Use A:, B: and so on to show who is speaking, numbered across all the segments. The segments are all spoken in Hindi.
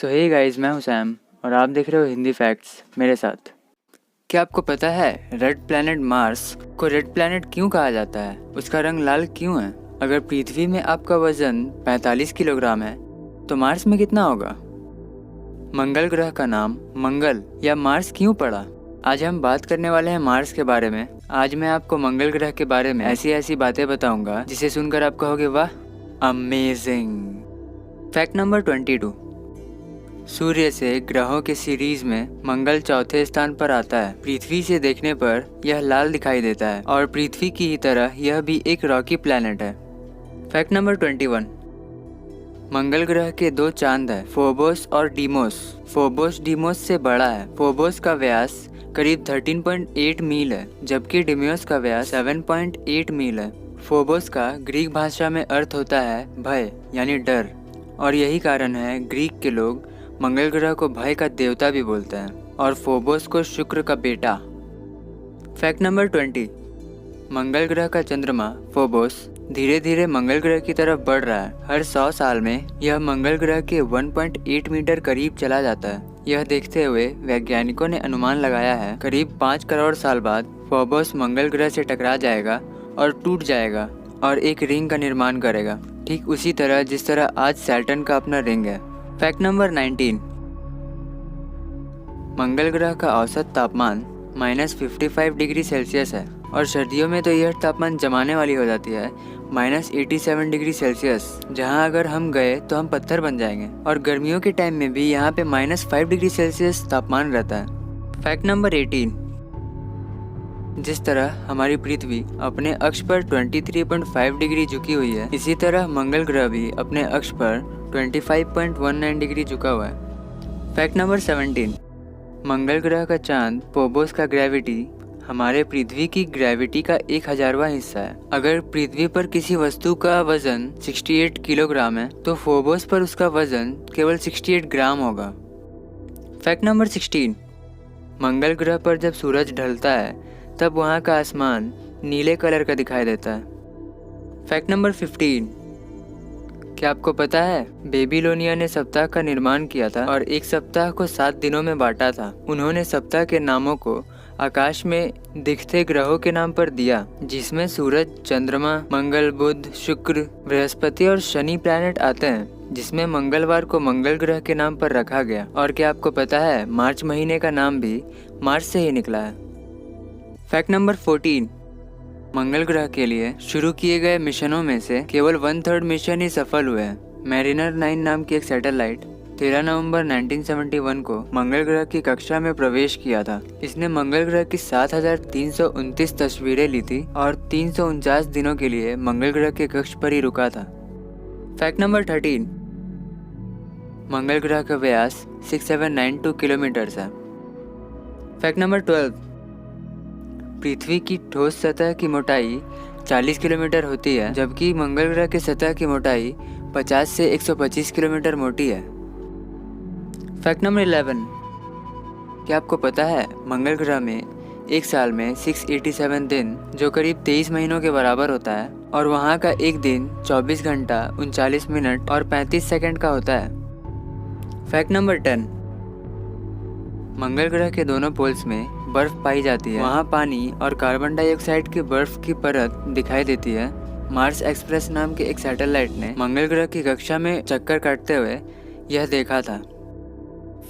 A: सो हे गाइस, मैं हूं सैम और आप देख रहे हो हिंदी फैक्ट्स मेरे साथ। क्या आपको पता है रेड प्लैनेट मार्स को रेड प्लैनेट क्यों कहा जाता है? उसका रंग लाल क्यों है? अगर पृथ्वी में आपका वजन 45 किलोग्राम है तो मार्स में कितना होगा? मंगल ग्रह का नाम मंगल या मार्स क्यों पड़ा? आज हम बात करने वाले हैं मार्स के बारे में। आज मैं आपको मंगल ग्रह के बारे में ऐसी ऐसी बातें बताऊंगा जिसे सुनकर आप कहोगे वाह, अमेजिंग। Fact number 22। सूर्य से ग्रहों के सीरीज में मंगल चौथे स्थान पर आता है। पृथ्वी से देखने पर यह लाल दिखाई देता है और पृथ्वी की ही तरह यह भी एक रॉकी प्लैनेट है। Fact number 21। मंगल ग्रह के 2 चांद हैं, फोबोस और डीमोस। फोबोस डीमोस से बड़ा है। फोबोस का व्यास करीब 13.8 मील है, जबकि डीमोस का व्यास 7.8 मील है। फोबोस का ग्रीक भाषा में अर्थ होता है भय यानी डर, और यही कारण है ग्रीक के लोग मंगल ग्रह को भय का देवता भी बोलते हैं और फोबोस को शुक्र का बेटा। Fact number 20। मंगल ग्रह का चंद्रमा फोबोस धीरे धीरे मंगल ग्रह की तरफ बढ़ रहा है। हर 100 साल में यह मंगल ग्रह के 1.8 मीटर करीब चला जाता है। यह देखते हुए वैज्ञानिकों ने अनुमान लगाया है करीब 5 करोड़ साल बाद फोबोस मंगल ग्रह से टकरा जाएगा और टूट जाएगा और एक रिंग का निर्माण करेगा, ठीक उसी तरह जिस तरह आज सैटर्न का अपना रिंग है। Fact number 19। मंगल ग्रह का औसत तापमान -55 डिग्री सेल्सियस है और सर्दियों में तो यह तापमान जमाने वाली हो जाती है -87 डिग्री सेल्सियस, जहां अगर हम गए तो हम पत्थर बन जाएंगे। और गर्मियों के टाइम में भी यहाँ पे -5 डिग्री सेल्सियस तापमान रहता है। Fact number 18। जिस तरह हमारी पृथ्वी अपने अक्ष पर 23.5 डिग्री झुकी हुई है, इसी तरह मंगल ग्रह भी अपने अक्ष पर 25.19 डिग्री झुका हुआ है। Fact number 17। मंगल ग्रह का चांद फोबोस का ग्रेविटी हमारे पृथ्वी की ग्रेविटी का 1000वां हिस्सा है। अगर पृथ्वी पर किसी वस्तु का वजन 68 किलोग्राम है तो फोबोस पर उसका वजन केवल 68 ग्राम होगा। Fact number 16। मंगल ग्रह पर जब सूरज ढलता है तब वहाँ का आसमान नीले कलर का दिखाई देता है। Fact number 15। क्या आपको पता है बेबीलोनिया ने सप्ताह का निर्माण किया था और एक सप्ताह को 7 दिनों में बांटा था। उन्होंने सप्ताह के नामों को आकाश में दिखते ग्रहों के नाम पर दिया, जिसमें सूरज, चंद्रमा, मंगल, बुध, शुक्र, बृहस्पति और शनि प्लैनेट आते हैं, जिसमें मंगलवार को मंगल ग्रह के नाम पर रखा गया। और क्या आपको पता है मार्च महीने का नाम भी मार्च से ही निकला है। Fact number 14। मंगल ग्रह के लिए शुरू किए गए मिशनों में से केवल 1/3 मिशन ही सफल हुए हैं। मैरिनर 9 नाम की एक सैटेलाइट 13 नवंबर 1971 को मंगल ग्रह की कक्षा में प्रवेश किया था। इसने मंगल ग्रह की 7329 तस्वीरें ली थी और 349 दिनों के लिए मंगल ग्रह के कक्ष पर ही रुका था। Fact number 13। मंगल ग्रह का व्यास 6792 किलोमीटर है। Fact number 12। पृथ्वी की ठोस सतह की मोटाई 40 किलोमीटर होती है, जबकि मंगल ग्रह की सतह की मोटाई 50 से 125 किलोमीटर मोटी है। Fact number 11। क्या आपको पता है मंगल ग्रह में एक साल में 687 दिन, जो करीब 23 महीनों के बराबर होता है, और वहाँ का एक दिन 24 घंटा 39 मिनट और 35 सेकंड का होता है। Fact number 10। मंगल ग्रह के दोनों पोल्स में बर्फ पाई जाती है। वहाँ पानी और कार्बन डाइऑक्साइड की बर्फ की परत दिखाई देती है। मार्स एक्सप्रेस नाम के एक सैटेलाइट ने मंगल ग्रह की कक्षा में चक्कर काटते हुए यह देखा था।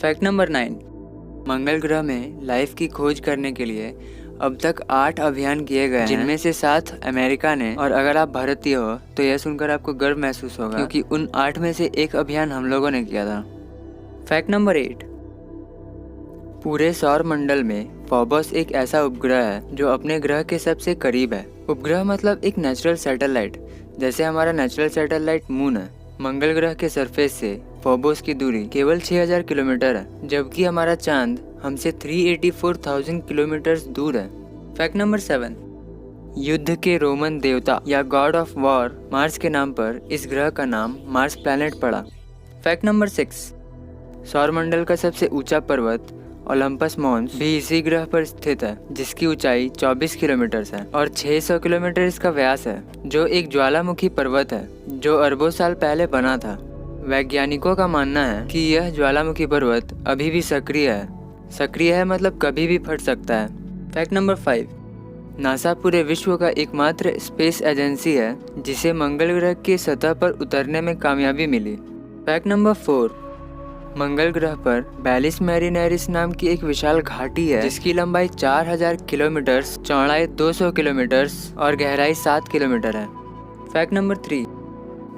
A: Fact number 9। मंगल ग्रह में लाइफ की खोज करने के लिए अब तक 8 अभियान किए गए हैं, जिनमें से 7 अमेरिका ने। और अगर आप भारतीय हो तो यह सुनकर आपको गर्व महसूस होगा, क्योंकि उन 8 में से एक अभियान हम लोगों ने किया था। Fact number 8। पूरे सौर मंडल में फोबोस एक ऐसा उपग्रह है जो अपने ग्रह के सबसे करीब है। उपग्रह मतलब एक नेचुरल सैटेलाइट, जैसे हमारा नेचुरल सैटेलाइट मून है। मंगल ग्रह के सरफेस से फोबोस की दूरी केवल 6000 किलोमीटर है, जबकि हमारा चांद हमसे 384,000 किलोमीटर दूर है। Fact number 7। युद्ध के रोमन देवता या गॉड ऑफ वॉर मार्स के नाम पर इस ग्रह का नाम मार्स प्लैनेट पड़ा। Fact number 6। सौरमंडल का सबसे ऊंचा पर्वत ओलंपस मॉन्स भी इसी ग्रह पर स्थित है, जिसकी ऊंचाई 24 किलोमीटर है और 600 किलोमीटर इसका व्यास है, जो एक ज्वालामुखी पर्वत है जो अरबों साल पहले बना था। वैज्ञानिकों का मानना है कि यह ज्वालामुखी पर्वत अभी भी सक्रिय है। सक्रिय है मतलब कभी भी फट सकता है। फैक्ट नंबर 5, नासा पूरे विश्व का एकमात्र स्पेस एजेंसी है जिसे मंगल ग्रह की सतह पर उतरने में कामयाबी मिली। फैक्ट नंबर 4, मंगल ग्रह पर बैलिस मैरिनेरिस नाम की एक विशाल घाटी है जिसकी लंबाई 4000 किलोमीटर, चौड़ाई 200 किलोमीटर और गहराई 7 किलोमीटर है। फैक्ट नंबर 3,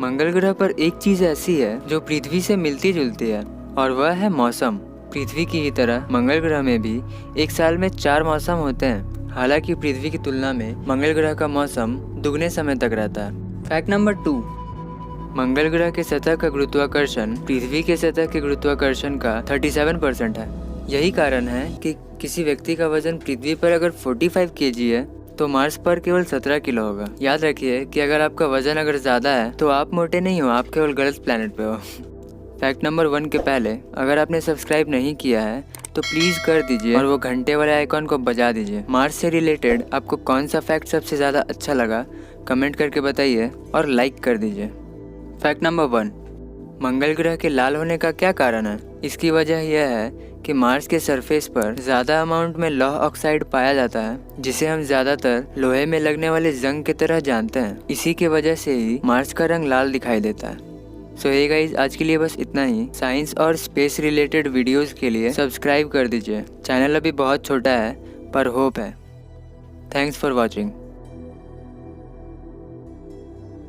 A: मंगल ग्रह पर एक चीज ऐसी है जो पृथ्वी से मिलती जुलती है और वह है मौसम। पृथ्वी की ही तरह मंगल ग्रह में भी एक साल में 4 मौसम होते हैं। हालांकि पृथ्वी की तुलना में मंगल ग्रह का मौसम दुगने समय तक रहता है। फैक्ट नंबर 2, मंगल ग्रह के सतह का गुरुत्वाकर्षण पृथ्वी के सतह के गुरुत्वाकर्षण का 37% है। यही कारण है कि किसी व्यक्ति का वजन पृथ्वी पर अगर 45 kg है तो मार्स पर केवल 17 किलो होगा। याद रखिए कि अगर आपका वजन अगर ज़्यादा है तो आप मोटे नहीं हो, आप केवल गलत प्लेनेट पे हो। फैक्ट नंबर 1 के पहले अगर आपने सब्सक्राइब नहीं किया है तो प्लीज़ कर दीजिए और वो घंटे वाले आइकॉन को बजा दीजिए। मार्स से रिलेटेड आपको कौन सा फैक्ट सबसे ज़्यादा अच्छा लगा कमेंट करके बताइए और लाइक कर दीजिए। फैक्ट नंबर 1, मंगल ग्रह के लाल होने का क्या कारण है? इसकी वजह यह है कि मार्स के सरफेस पर ज़्यादा अमाउंट में लौह ऑक्साइड पाया जाता है जिसे हम ज़्यादातर लोहे में लगने वाले जंग की तरह जानते हैं। इसी की वजह से ही मार्स का रंग लाल दिखाई देता है। सो हे गाइस, आज के लिए बस इतना ही। साइंस और स्पेस रिलेटेड वीडियोस के लिए सब्सक्राइब कर दीजिए। चैनल अभी बहुत छोटा है पर होप है। Thanks for watching.